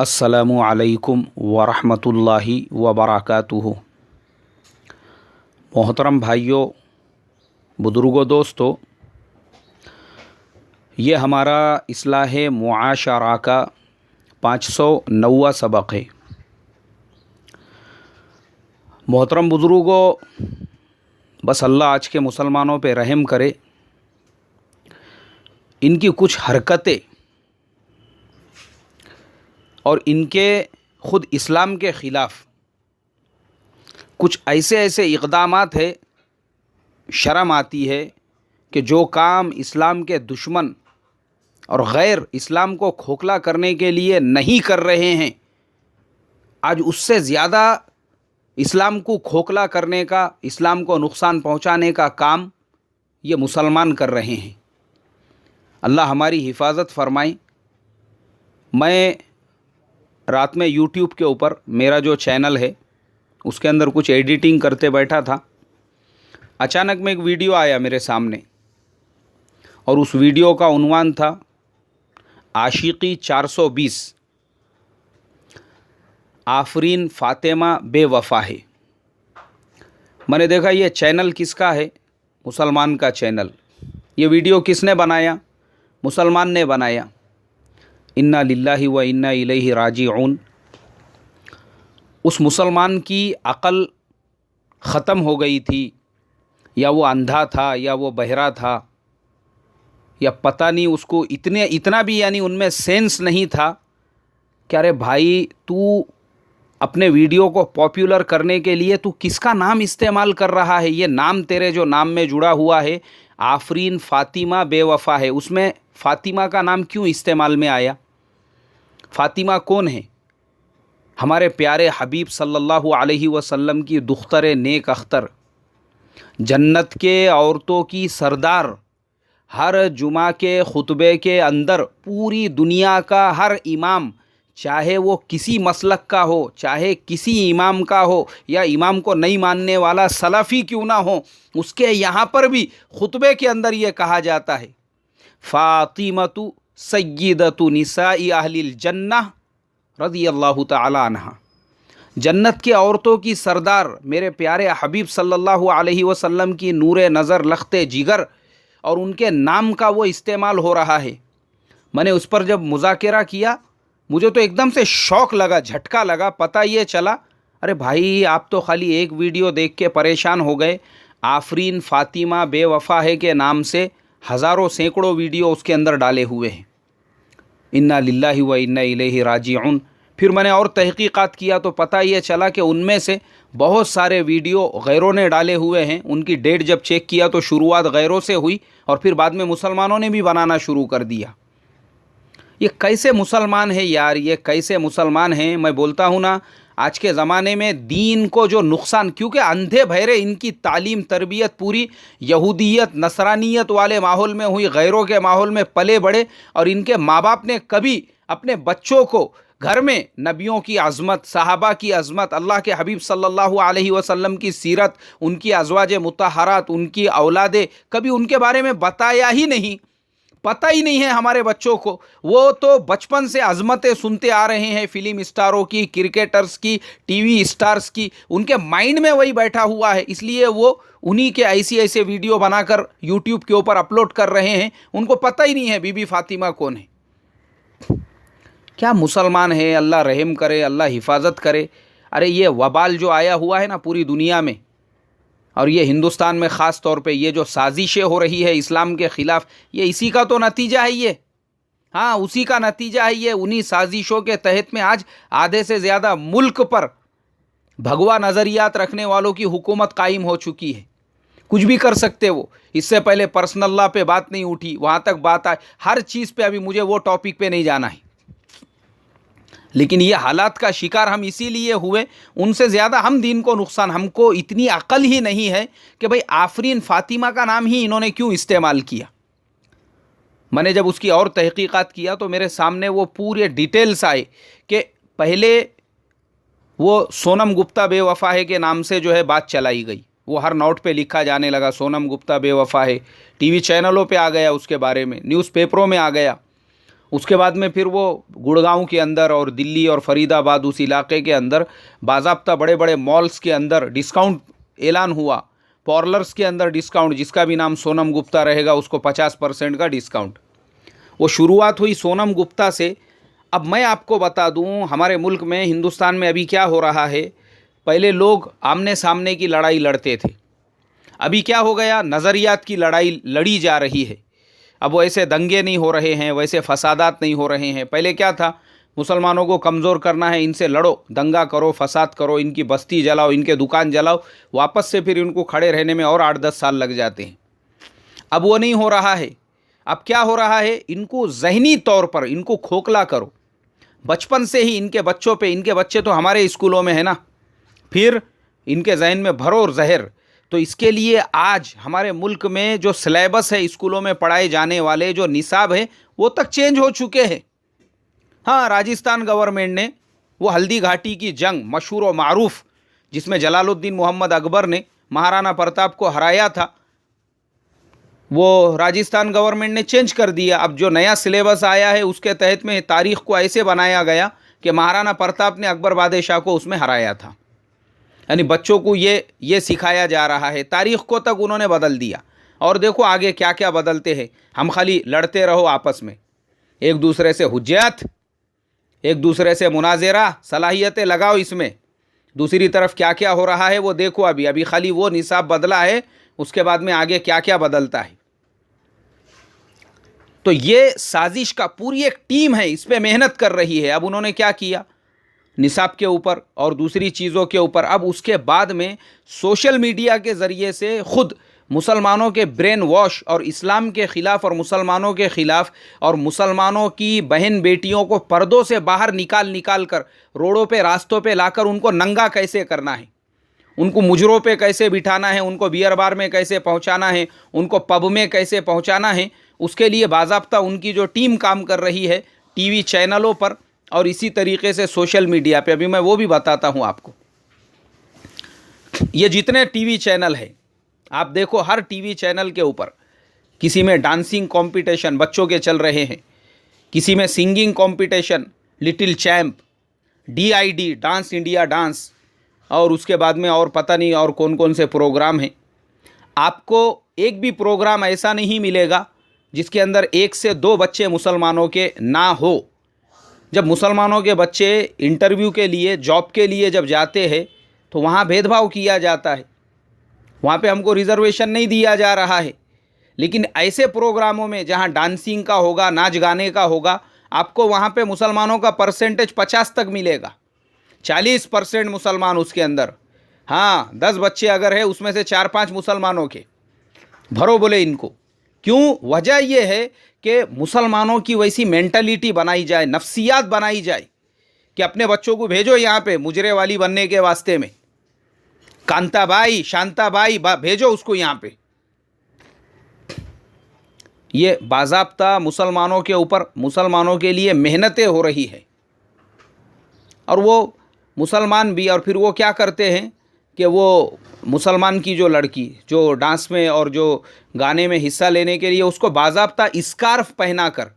अस्सलामु अलैकुम वरहमतुल्लाहि वबरकातुहु। मोहतरम भाइयों, बुज़ुर्गों, दोस्तों, ये हमारा इस्लाह मुआशरा का 509वां सबक है। मोहतरम बुज़ुर्गों, बस अल्लाह आज के मुसलमानों पे रहम करे। इनकी कुछ हरकतें और इनके ख़ुद इस्लाम के ख़िलाफ़ कुछ ऐसे ऐसे इक़दामात है, शर्म आती है कि जो काम इस्लाम के दुश्मन और गैर इस्लाम को खोखला करने के लिए नहीं कर रहे हैं, आज उससे ज़्यादा इस्लाम को खोखला करने का, इस्लाम को नुकसान पहुंचाने का काम ये मुसलमान कर रहे हैं। अल्लाह हमारी हिफाजत फरमाए। मैं रात में यूट्यूब के ऊपर मेरा जो चैनल है उसके अंदर कुछ एडिटिंग करते बैठा था। अचानक में एक वीडियो आया मेरे सामने और उस वीडियो का उन्वान था आशिकी 420, आफरीन फ़ातिमा बेवफ़ा है। मैंने देखा ये चैनल किसका है? मुसलमान का चैनल। ये वीडियो किसने बनाया? मुसलमान ने बनाया। इन्ना लिल्लाहि व इन्ना इलैहि राजिऊन। उस मुसलमान की अक़ल ख़त्म हो गई थी, या वो अंधा था, या वो बहरा था, या पता नहीं, उसको इतना भी यानी उनमें सेंस नहीं था कि अरे भाई, तू अपने वीडियो को पॉपुलर करने के लिए तू किसका नाम इस्तेमाल कर रहा है? ये नाम तेरे जो नाम में जुड़ा हुआ है आफरीन फ़ातिमा बेवफ़ा है, उसमें फ़ातिमा का नाम क्यों इस्तेमाल में आया? फ़ातिमा कौन है? हमारे प्यारे हबीब सल्लल्लाहु अलैहि वसल्लम की दुख्तर नेक अख्तर, जन्नत के औरतों की सरदार। हर जुमा के खुतबे के अंदर पूरी दुनिया का हर इमाम, चाहे वो किसी मसलक का हो, चाहे किसी इमाम का हो, या इमाम को नहीं मानने वाला सलफ़ी क्यों ना हो, उसके यहाँ पर भी खुतबे के अंदर ये कहा जाता है फ़ातिमतु सय्यिदतु निसाई अहलिल जन्नह रज़ियल्लाहु तआला अन्हा। जन्नत की औरतों की सरदार मेरे प्यारे हबीब सल्लल्लाहु अलैहि वसल्लम की नूरे नज़र, लख्ते जिगर, और उनके नाम का वो इस्तेमाल हो रहा है। मैंने उस पर जब मुज़ाकरा किया, मुझे तो एकदम से शौक़ लगा, झटका लगा। पता ये चला, अरे भाई, आप तो खाली एक वीडियो देख के परेशान हो गए। आफरीन फ़ातिमा बेवफ़ा है के नाम से हज़ारों सैकड़ों वीडियो उसके अंदर डाले हुए हैं। इन्ना लिल्लाहि व इन्ना इलैहि राजिऊन। फिर मैंने और तहक़ीक़ात किया तो पता ये चला कि उनमें से बहुत सारे वीडियो गैरों ने डाले हुए हैं। उनकी डेट जब चेक किया तो शुरुआत गैरों से हुई और फिर बाद में मुसलमानों ने भी बनाना शुरू कर दिया। ये कैसे मुसलमान है यार? ये कैसे मुसलमान हैं? मैं बोलता हूँ ना, आज के ज़माने में दीन को जो नुकसान, क्योंकि अंधे बहरे इनकी तालीम तरबियत पूरी यहूदियत नसरानियत वाले माहौल में हुई, गैरों के माहौल में पले बड़े, और इनके माँ बाप ने कभी अपने बच्चों को घर में नबियों की अज़मत, सहाबा की अज़मत, अल्लाह के हबीब सल्लल्लाहु अलैहि वसल्लम की सीरत, उनकी अज़वाज मुतहरात, उनकी औलादे, कभी उनके बारे में बताया ही नहीं। पता ही नहीं है हमारे बच्चों को। वो तो बचपन से अज़मतें सुनते आ रहे हैं, फिल्म स्टारों की, क्रिकेटर्स की, टीवी स्टार्स की, उनके माइंड में वही बैठा हुआ है। इसलिए वो उन्हीं के ऐसे वीडियो बनाकर यूट्यूब के ऊपर अपलोड कर रहे हैं। उनको पता ही नहीं है बीबी फ़ातिमा कौन है। क्या मुसलमान है? अल्लाह रहम करे, अल्लाह हिफाजत करे। अरे ये वबाल जो आया हुआ है ना पूरी दुनिया में, और ये हिंदुस्तान में ख़ास तौर पे ये जो साजिशें हो रही है इस्लाम के ख़िलाफ़, ये इसी का तो नतीजा है। ये हाँ, उसी का नतीजा है। ये उन्हीं साजिशों के तहत में आज आधे से ज़्यादा मुल्क पर भगवा नज़रियात रखने वालों की हुकूमत कायम हो चुकी है। कुछ भी कर सकते वो। इससे पहले पर्सनल लॉ पे बात नहीं उठी, वहाँ तक बात आई, हर चीज़ पे। अभी मुझे वो टॉपिक पे नहीं जाना है, लेकिन ये हालात का शिकार हम इसीलिए हुए, उनसे ज़्यादा हम दीन को नुकसान। हमको इतनी अकल ही नहीं है कि भाई आफरीन फ़ातिमा का नाम ही इन्होंने क्यों इस्तेमाल किया। मैंने जब उसकी और तहक़ीक़ात किया तो मेरे सामने वो पूरे डिटेल्स आए कि पहले वो सोनम गुप्ता बेवफ़ा है के नाम से जो है बात चलाई गई। वो हर नोट पे लिखा जाने लगा सोनम गुप्ता बेवफ़ा है। टीवी चैनलों पे आ गया, उसके बारे में न्यूज़पेपरों में आ गया। उसके बाद में फिर वो गुड़गांव के अंदर और दिल्ली और फरीदाबाद उस इलाके के अंदर बाज़ाब्ता बड़े बड़े मॉल्स के अंदर डिस्काउंट ऐलान हुआ, पार्लर्स के अंदर डिस्काउंट, जिसका भी नाम सोनम गुप्ता रहेगा उसको 50% का डिस्काउंट। वो शुरुआत हुई सोनम गुप्ता से। अब मैं आपको बता दूं, हमारे मुल्क में, हिंदुस्तान में अभी क्या हो रहा है। पहले लोग आमने सामने की लड़ाई लड़ते थे, अभी क्या हो गया, नज़रियात की लड़ाई लड़ी जा रही है। अब वैसे दंगे नहीं हो रहे हैं, वैसे फसादात नहीं हो रहे हैं। पहले क्या था, मुसलमानों को कमज़ोर करना है, इनसे लड़ो, दंगा करो, फसाद करो, इनकी बस्ती जलाओ, इनके दुकान जलाओ, वापस से फिर इनको खड़े रहने में और 8-10 साल लग जाते हैं। अब वो नहीं हो रहा है। अब क्या हो रहा है, इनको ज़हनी तौर पर इनको खोखला करो, बचपन से ही इनके बच्चों पे, इनके बच्चे तो हमारे स्कूलों में है ना, फिर इनके जहन में भरो और जहर। तो इसके लिए आज हमारे मुल्क में जो सिलेबस है, स्कूलों में पढ़ाए जाने वाले जो निसाब है, वो तक चेंज हो चुके हैं। हाँ, राजस्थान गवर्नमेंट ने वो हल्दी घाटी की जंग मशहूर व मारूफ, जिसमें जलालुद्दीन मोहम्मद अकबर ने महाराणा प्रताप को हराया था, वो राजस्थान गवर्नमेंट ने चेंज कर दिया। अब जो नया सिलेबस आया है उसके तहत में तारीख़ को ऐसे बनाया गया कि महाराणा प्रताप ने अकबर बादशाह को उसमें हराया था। यानी बच्चों को ये सिखाया जा रहा है, तारीख़ को तक उन्होंने बदल दिया। और देखो आगे क्या क्या बदलते हैं। हम खाली लड़ते रहो आपस में, एक दूसरे से हुज्जत, एक दूसरे से मुनाज़रा, सलाहियतें लगाओ इसमें। दूसरी तरफ क्या क्या हो रहा है वो देखो। अभी खाली वो निसाब बदला है, उसके बाद में आगे क्या क्या बदलता है। तो ये साजिश का पूरी एक टीम है, इस पर मेहनत कर रही है। अब उन्होंने क्या किया, निसाब के ऊपर और दूसरी चीज़ों के ऊपर, अब उसके बाद में सोशल मीडिया के ज़रिए से ख़ुद मुसलमानों के ब्रेन वॉश और इस्लाम के ख़िलाफ़ और मुसलमानों के ख़िलाफ़ और मुसलमानों की बहन बेटियों को पर्दों से बाहर निकाल कर रोडों पे, रास्तों पे लाकर उनको नंगा कैसे करना है, उनको मुजरों पे कैसे बिठाना है, उनको बियर बार में कैसे पहुंचाना है, उनको पब में कैसे पहुंचाना है, उसके लिए बाज़ाब्ता उनकी जो टीम काम कर रही है टीवी चैनलों पर और इसी तरीके से सोशल मीडिया पे। अभी मैं वो भी बताता हूँ आपको। ये जितने टीवी चैनल है आप देखो, हर टीवी चैनल के ऊपर किसी में डांसिंग कंपटीशन बच्चों के चल रहे हैं, किसी में singing competition, little champ, DID dance India dance, और उसके बाद में और पता नहीं और कौन कौन से प्रोग्राम हैं। आपको एक भी प्रोग्राम ऐसा नहीं मिलेगा जिसके अंदर 1 से 2 बच्चे मुसलमानों के ना हो। जब मुसलमानों के बच्चे इंटरव्यू के लिए, जॉब के लिए जब जाते हैं तो वहाँ भेदभाव किया जाता है, वहाँ पे हमको रिजर्वेशन नहीं दिया जा रहा है। लेकिन ऐसे प्रोग्रामों में जहाँ डांसिंग का होगा, नाच गाने का होगा, आपको वहाँ पे मुसलमानों का परसेंटेज 50 तक मिलेगा, 40% मुसलमान उसके अंदर। हाँ, 10 बच्चे अगर है उसमें से 4-5 मुसलमानों के, भरो बोले इनको। क्यों? वजह यह है कि मुसलमानों की वैसी मेंटलिटी बनाई जाए, नफ्सियात बनाई जाए कि अपने बच्चों को भेजो यहाँ पे मुजरे वाली बनने के वास्ते में, कांताबाई, शांताबाई भेजो उसको यहाँ पे। ये बाज़ाब्ता मुसलमानों के ऊपर, मुसलमानों के लिए मेहनतें हो रही है। और वो मुसलमान भी, और फिर वो क्या करते हैं कि वो मुसलमान की जो लड़की जो डांस में और जो गाने में हिस्सा लेने के लिए उसको बाज़ाब्ता स्कार्फ पहनाकर,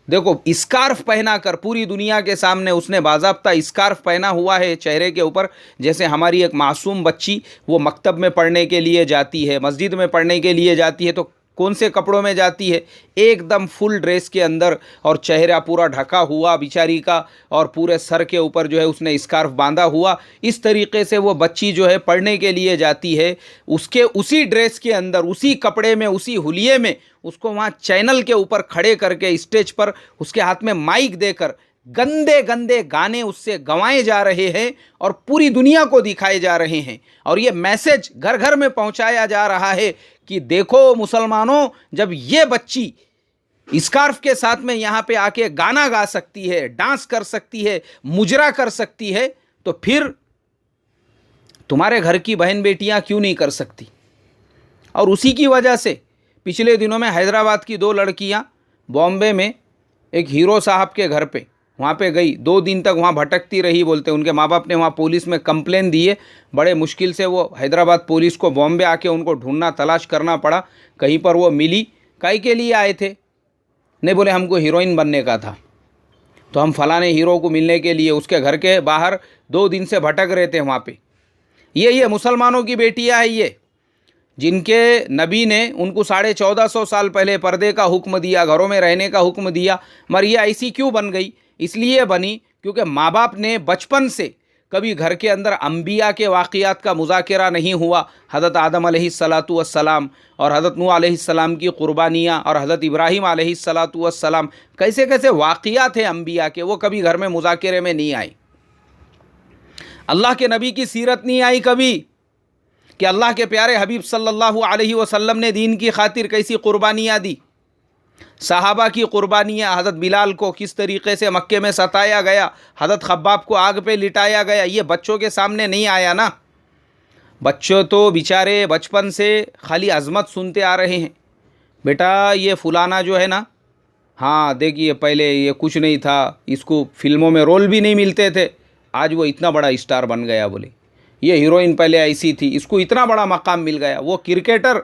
देखो स्कार्फ पहनाकर पूरी दुनिया के सामने उसने बाज़ाब्ता स्कार्फ पहना हुआ है चेहरे के ऊपर। जैसे हमारी एक मासूम बच्ची वो मकतब में पढ़ने के लिए जाती है, मस्जिद में पढ़ने के लिए जाती है, तो कौन से कपड़ों में जाती है? एकदम फुल ड्रेस के अंदर, और चेहरा पूरा ढका हुआ बिचारी का, और पूरे सर के ऊपर जो है उसने स्कार्फ बांधा हुआ। इस तरीके से वो बच्ची जो है पढ़ने के लिए जाती है, उसके उसी ड्रेस के अंदर, उसी कपड़े में, उसी हुलिये में उसको वहाँ चैनल के ऊपर खड़े करके स्टेज पर उसके हाथ में माइक देकर गंदे गंदे गाने उससे गवाए जा रहे हैं और पूरी दुनिया को दिखाए जा रहे हैं। और ये मैसेज घर घर में पहुंचाया जा रहा है कि देखो मुसलमानों, जब ये बच्ची स्कार्फ के साथ में यहाँ पे आके गाना गा सकती है, डांस कर सकती है, मुजरा कर सकती है, तो फिर तुम्हारे घर की बहन बेटियाँ क्यों नहीं कर सकती? और उसी की वजह से पिछले दिनों में हैदराबाद की 2 लड़कियाँ बॉम्बे में एक हीरो साहब के घर पे वहाँ पे गई, 2 दिन तक वहाँ भटकती रही बोलते। उनके माँ बाप ने वहाँ पुलिस में कंप्लेन दिए, बड़े मुश्किल से वो हैदराबाद पुलिस को बॉम्बे आके उनको ढूंढना, तलाश करना पड़ा, कहीं पर वो मिली। काहे के लिए आए थे? नहीं, बोले हमको हीरोइन बनने का था, तो हम फलाने हीरो को मिलने के लिए उसके घर के बाहर 2 दिन से भटक रहे थे वहाँ पे। ये मुसलमानों की बेटियाँ हैं ये, जिनके नबी ने उनको 1450 साल पहले पर्दे का हुक्म दिया, घरों में रहने का हुक्म दिया, मगर ये ऐसी क्यों बन गई? इसलिए बनी क्योंकि माँ बाप ने बचपन से कभी घर के अंदर अंबिया के वाक़ियात का मुज़ाकरा नहीं हुआ। हज़रत आदम अलैहिस्सलातु वस्सलाम और हज़रत नूह अलैहिस्सलाम की क़ुरबानियाँ और हज़रत इब्राहीम अलैहिस्सलातु वस्सलाम कैसे कैसे वाक़ियात हैं अंबिया के, वो कभी घर में मुज़ाकरे में नहीं आई। अल्लाह के नबी की सीरत नहीं आई कभी कि अल्लाह के प्यारे हबीब सल्लल्लाहु अलैहि वसल्लम ने दीन की खातिर कैसी क़ुरबानियाँ दी। सहाबा की क़ुरबानियाँ, हज़रत बिलाल को किस तरीक़े से मक्के में सताया गया, हज़रत खब्बाब को आग पे लिटाया गया, ये बच्चों के सामने नहीं आया ना। बच्चों तो बेचारे बचपन से खाली अज़मत सुनते आ रहे हैं, बेटा ये फुलाना जो है ना, हाँ देखिए पहले ये कुछ नहीं था, इसको फिल्मों में रोल भी नहीं मिलते थे, आज वो इतना बड़ा स्टार बन गया। बोले ये हीरोइन पहले ऐसी थी, इसको इतना बड़ा मकाम मिल गया। वो क्रिकेटर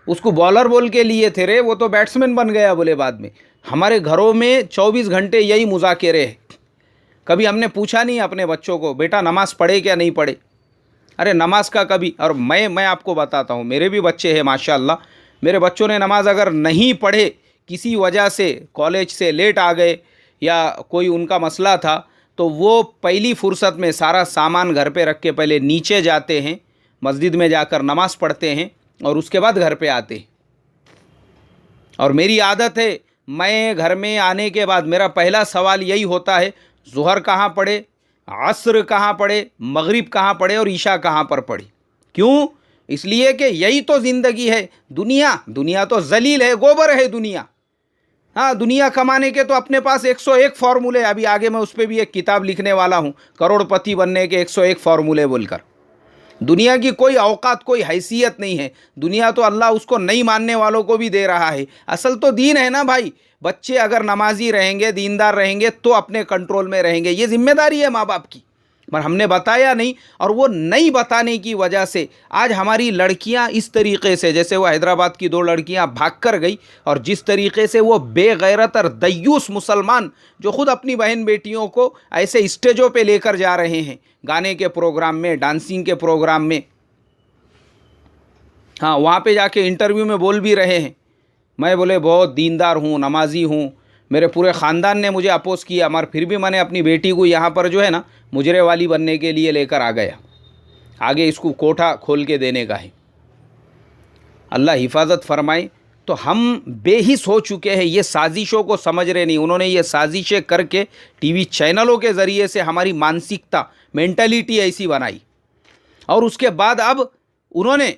उसको बॉलर बोल के लिए थे रे, वो तो बैट्समैन बन गया। बोले बाद में हमारे घरों में 24 घंटे यही मुज़ाकरे हैं। कभी हमने पूछा नहीं अपने बच्चों को बेटा नमाज़ पढ़े क्या नहीं पढ़े? अरे नमाज का कभी, और मैं आपको बताता हूँ, मेरे भी बच्चे हैं माशाल्लाह, मेरे बच्चों ने नमाज अगर नहीं पढ़े किसी वजह से, कॉलेज से लेट आ गए या कोई उनका मसला था, तो वो पहली फ़ुर्सत में सारा सामान घर पे रख के पहले नीचे जाते हैं, मस्जिद में जाकर नमाज़ पढ़ते हैं और उसके बाद घर पे आते हैं। और मेरी आदत है, मैं घर में आने के बाद मेरा पहला सवाल यही होता है, ज़ुहर कहाँ पढ़े, असर कहाँ पढ़े, मगरिब कहाँ पढ़े और ईशा कहाँ पर पढ़ी। क्यों? इसलिए कि यही तो ज़िंदगी है। दुनिया तो जलील है, गोबर है दुनिया। हाँ, दुनिया कमाने के तो अपने पास 101 फार्मूले, अभी आगे मैं उस पर भी एक किताब लिखने वाला हूँ, करोड़पति बनने के 101 फार्मूले बोलकर। दुनिया की कोई औकात, कोई हैसियत नहीं है। दुनिया तो अल्लाह उसको नहीं मानने वालों को भी दे रहा है। असल तो दीन है ना भाई। बच्चे अगर नमाजी रहेंगे, दीनदार रहेंगे तो अपने कंट्रोल में रहेंगे, ये जिम्मेदारी है माँ बाप की। पर हमने बताया नहीं, और वो नहीं बताने की वजह से आज हमारी लड़कियां इस तरीक़े से, जैसे वो हैदराबाद की 2 लड़कियां भाग कर गई, और जिस तरीक़े से वो बेगैरत और दय्यूस मुसलमान जो ख़ुद अपनी बहन बेटियों को ऐसे स्टेजों पे लेकर जा रहे हैं, गाने के प्रोग्राम में, डांसिंग के प्रोग्राम में, हाँ वहाँ पे जाके इंटरव्यू में बोल भी रहे हैं, मैं बोले बहुत दीनदार हूँ, नमाजी हूँ, मेरे पूरे ख़ानदान ने मुझे अपोज किया, मगर फिर भी मैंने अपनी बेटी को यहाँ पर जो है ना मुजरे वाली बनने के लिए लेकर आ गया। आगे इसको कोठा खोल के देने का है। अल्लाह हिफाजत फरमाए। तो हम बेहिस हो चुके हैं, ये साजिशों को समझ रहे नहीं। उन्होंने ये साजिशें करके टीवी चैनलों के ज़रिए से हमारी मानसिकता, मेंटलिटी ऐसी बनाई, और उसके बाद अब उन्होंने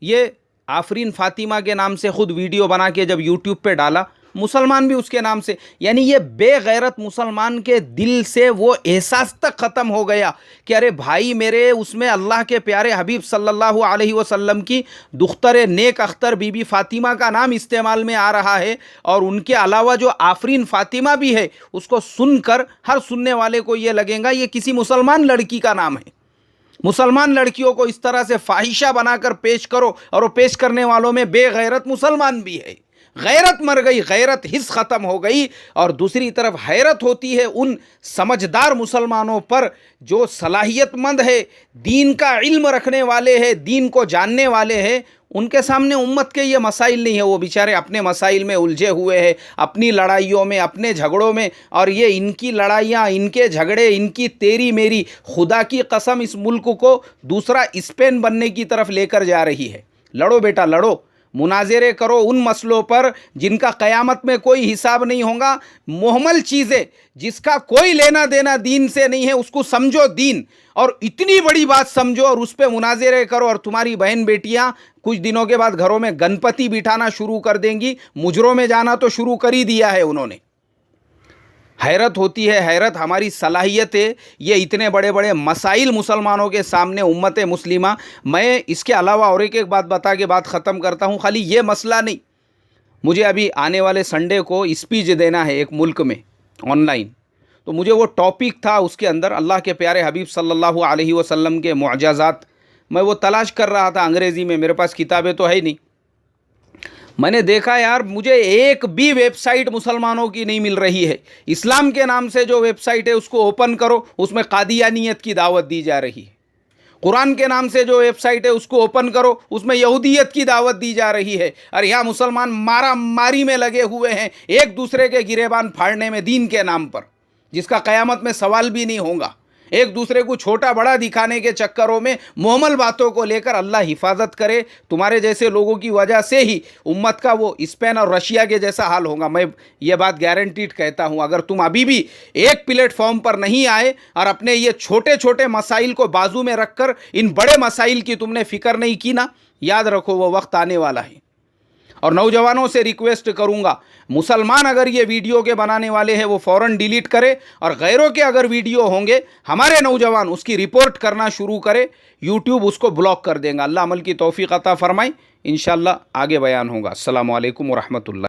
ये आफरीन फ़ातिमा के नाम से ख़ुद वीडियो बना के जब यूट्यूब पे डाला, मुसलमान भी उसके नाम से, यानी ये बेगैरत मुसलमान के दिल से वो एहसास तक ख़त्म हो गया कि अरे भाई मेरे उसमें अल्लाह के प्यारे हबीब सल्लल्लाहु अलैहि वसल्लम की दुख्तर नेक अख्तर बीबी फ़ातिमा का नाम इस्तेमाल में आ रहा है, और उनके अलावा जो आफरीन फ़ातिमा भी है उसको सुनकर हर सुनने वाले को ये लगेगा ये किसी मुसलमान लड़की का नाम है। मुसलमान लड़कियों को इस तरह से फाहिशा बनाकर पेश करो, और वो पेश करने वालों में बेगैरत मुसलमान भी है। गैरत मर गई, गैरत हिस्स ख़त्म हो गई। और दूसरी तरफ हैरत होती है उन समझदार मुसलमानों पर जो सलाहियतमंद है, दीन का इल्म रखने वाले हैं, दीन को जानने वाले हैं। उनके सामने उम्मत के ये मसाइल नहीं है, वो बेचारे अपने मसाइल में उलझे हुए हैं, अपनी लड़ाइयों में, अपने झगड़ों में। और ये इनकी लड़ाइयाँ, इनके झगड़े, इनकी तेरी मेरी, खुदा की कसम इस मुल्क को दूसरा स्पेन बनने की तरफ लेकर जा रही है। लड़ो बेटा लड़ो, मुनाज़रे करो उन मसलों पर जिनका क़यामत में कोई हिसाब नहीं होगा। मुहम्मल चीज़ें जिसका कोई लेना देना दीन से नहीं है, उसको समझो दीन, और इतनी बड़ी बात समझो और उस पर मुनाज़रे करो। और तुम्हारी बहन बेटियां कुछ दिनों के बाद घरों में गणपति बिठाना शुरू कर देंगी। मुजरों में जाना तो शुरू कर ही दिया है उन्होंने। हैरत होती है, हैरत हमारी सलाहियत है। ये इतने बड़े बड़े मसाइल मुसलमानों के सामने, उम्मत मुस्लिमा। मैं इसके अलावा और एक बात बता के बात ख़त्म करता हूँ। खाली ये मसला नहीं, मुझे अभी आने वाले संडे को स्पीच देना है एक मुल्क में ऑनलाइन, तो मुझे वो टॉपिक था, उसके अंदर अल्लाह के प्यारे हबीब सल्लल्लाहु अलैहि वसल्लम के मुअज्जज़ात, मैं वो तलाश कर रहा था अंग्रेज़ी में, मेरे पास किताबें तो है नहीं। मैंने देखा यार, मुझे एक भी वेबसाइट मुसलमानों की नहीं मिल रही है। इस्लाम के नाम से जो वेबसाइट है उसको ओपन करो, उसमें कादियानियत की दावत दी जा रही है। कुरान के नाम से जो वेबसाइट है उसको ओपन करो, उसमें यहूदियत की दावत दी जा रही है। और यहाँ मुसलमान मारा मारी में लगे हुए हैं, एक दूसरे के गिरेबान फाड़ने में दीन के नाम पर, जिसका क़यामत में सवाल भी नहीं होगा। एक दूसरे को छोटा बड़ा दिखाने के चक्करों में मुहम्मल बातों को लेकर अल्लाह हिफाजत करे। तुम्हारे जैसे लोगों की वजह से ही उम्मत का वो स्पेन और रशिया के जैसा हाल होगा। मैं ये बात गारंटीड कहता हूँ। अगर तुम अभी भी एक प्लेटफॉर्म पर नहीं आए और अपने ये छोटे छोटे मसाइल को बाजू में रखकर इन बड़े मसाइल की तुमने फिक्र नहीं की ना, याद रखो वो वक्त आने वाला है। और नौजवानों से रिक्वेस्ट करूंगा, मुसलमान अगर ये वीडियो के बनाने वाले हैं वो फ़ौरन डिलीट करे, और गैरों के अगर वीडियो होंगे हमारे नौजवान उसकी रिपोर्ट करना शुरू करे, यूट्यूब उसको ब्लॉक कर देगा। अल्लाह अमल की तौफीक अता फरमाए। इंशाअल्लाह आगे बयान होगा। अस्सलामु अलैकुम व रहमतुल्लाह।